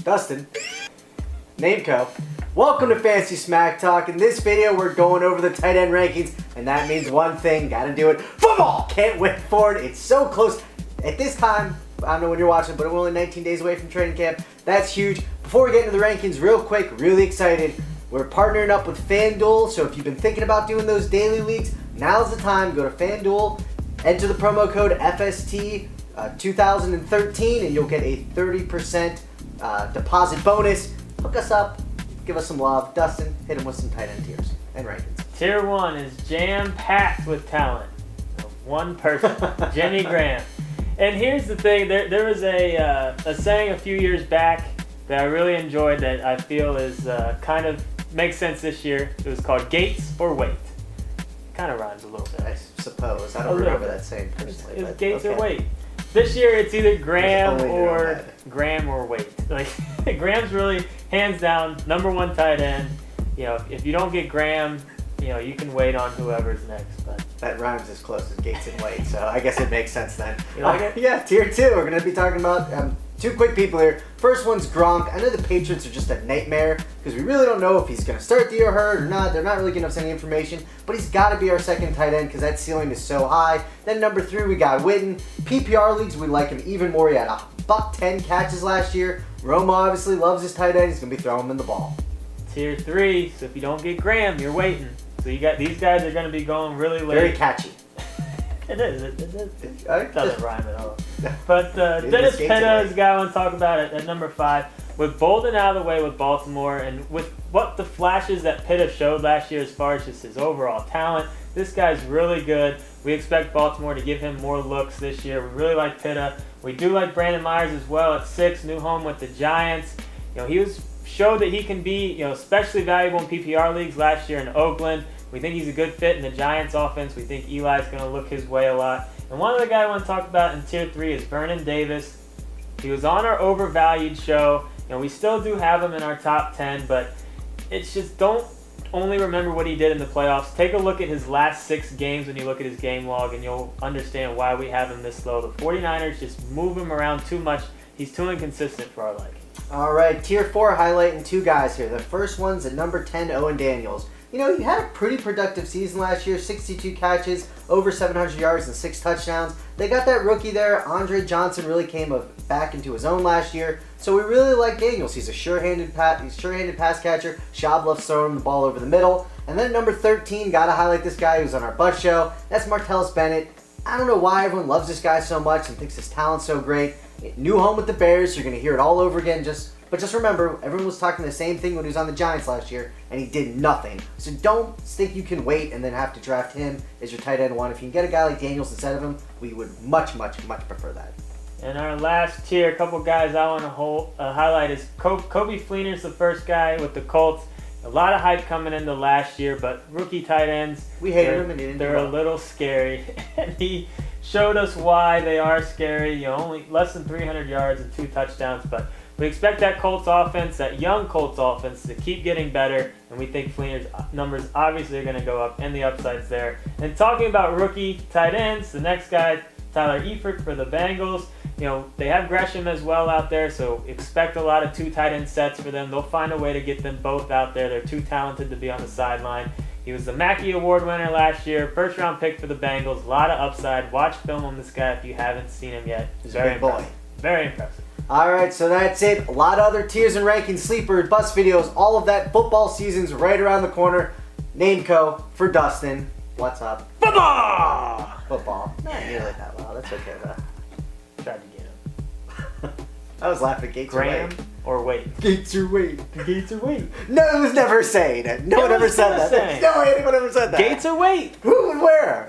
Dustin, Nameco. Welcome to Fantasy Smack Talk. In this video, we're going over the tight end rankings, and that means one thing, gotta do it. Football! Can't wait for it. It's so close. At this time, I don't know when you're watching, but we're only 19 days away from training camp. That's huge. Before we get into the rankings, real quick, really excited. We're partnering up with FanDuel, so if you've been thinking about doing those daily leagues, now's the time. Go to FanDuel, enter the promo code FST 2013, and you'll get a 30% deposit bonus. Hook us up, give us some love. Dustin, hit him with some tight end tiers and rankings. Tier 1 is jam-packed with talent. One person, Jimmy Graham. And here's the thing, there was a saying a few years back that I really enjoyed that I feel is kind of makes sense this year. It was called Gates or Wait. Kind of rhymes a little bit. I suppose. I don't remember that saying personally. It's Gates or Wait. This year it's either Graham or Wait. Like Graham's really hands down #1 tight end. You know, if you don't get Graham, you know, you can wait on whoever's next. But that rhymes as close as Gates and Wait, so I guess it makes sense then. You like it? Yeah, tier 2. We're going to be talking about two quick people here. First one's Gronk. I know the Patriots are just a nightmare because we really don't know if he's going to start the year hurt or not. They're not really giving us any information, but he's got to be our second tight end because that ceiling is so high. Then number 3, we got Witten. PPR leagues, we like him even more. He had $110 catches last year. Romo obviously loves his tight end. He's going to be throwing him the ball. Tier 3, so if you don't get Graham, you're waiting. So you got these guys are going to be going really late. Very catchy. It is. It doesn't rhyme at all. But Dennis Pitta is the guy I want to talk about at number 5. With Bolden out of the way with Baltimore and with what the flashes that Pitta showed last year as far as just his overall talent, this guy's really good. We expect Baltimore to give him more looks this year. We really like Pitta. We do like Brandon Myers as well at 6, new home with the Giants. You know, he showed that he can be, you know, especially valuable in PPR leagues last year in Oakland. We think he's a good fit in the Giants offense. We think Eli's going to look his way a lot. And one other guy I want to talk about in tier 3 is Vernon Davis. He was on our overvalued show. You know, we still do have him in our top 10, but it's just don't only remember what he did in the playoffs. Take a look at his last 6 games when you look at his game log, and you'll understand why we have him this low. The 49ers just move him around too much. He's too inconsistent for our liking. All right, tier 4 highlighting 2 guys here. The first one's at number 10, Owen Daniels. You know, he had a pretty productive season last year, 62 catches, over 700 yards, and 6 touchdowns. They got that rookie there. Andre Johnson really came back into his own last year. So we really like Daniels. He's a sure-handed pass catcher. Schaub loves throwing the ball over the middle. And then number 13, got to highlight this guy who's on our butt show. That's Martellus Bennett. I don't know why everyone loves this guy so much and thinks his talent's so great. New home with the Bears. You're going to hear it all over again. But just remember, everyone was talking the same thing when he was on the Giants last year, and he did nothing. So don't think you can wait and then have to draft him as your tight end 1. If you can get a guy like Daniels instead of him, we would much, much, much prefer that. And our last tier, a couple guys I want to highlight is Coby Fleener's the first guy with the Colts. A lot of hype coming into last year, but rookie tight ends, we hated him and he didn't they're a little scary. And he showed us why they are scary. You know, only less than 300 yards and 2 touchdowns, but we expect that Colts offense, that young Colts offense, to keep getting better, and we think Fleener's numbers obviously are going to go up, and the upside's there. And talking about rookie tight ends, the next guy, Tyler Eifert for the Bengals. You know, they have Gresham as well out there, so expect a lot of 2 tight end sets for them. They'll find a way to get them both out there. They're too talented to be on the sideline. He was the Mackey Award winner last year, first-round pick for the Bengals. A lot of upside. Watch film on this guy if you haven't seen him yet. He's a big boy. Very impressive. All right, so that's it. A lot of other tiers and rankings, sleepers, bus videos, all of that. Football season's right around the corner. Nameco for Dustin. What's up? Football! Football. Not nearly that well. That's okay, though. Tried to get him. I was laughing at Gates Graham or Wait? Gates or Wait? Gates or Wait? No, it was never saying it. No one ever said that. No, anyone ever said that. Gates or Wait? Who and where?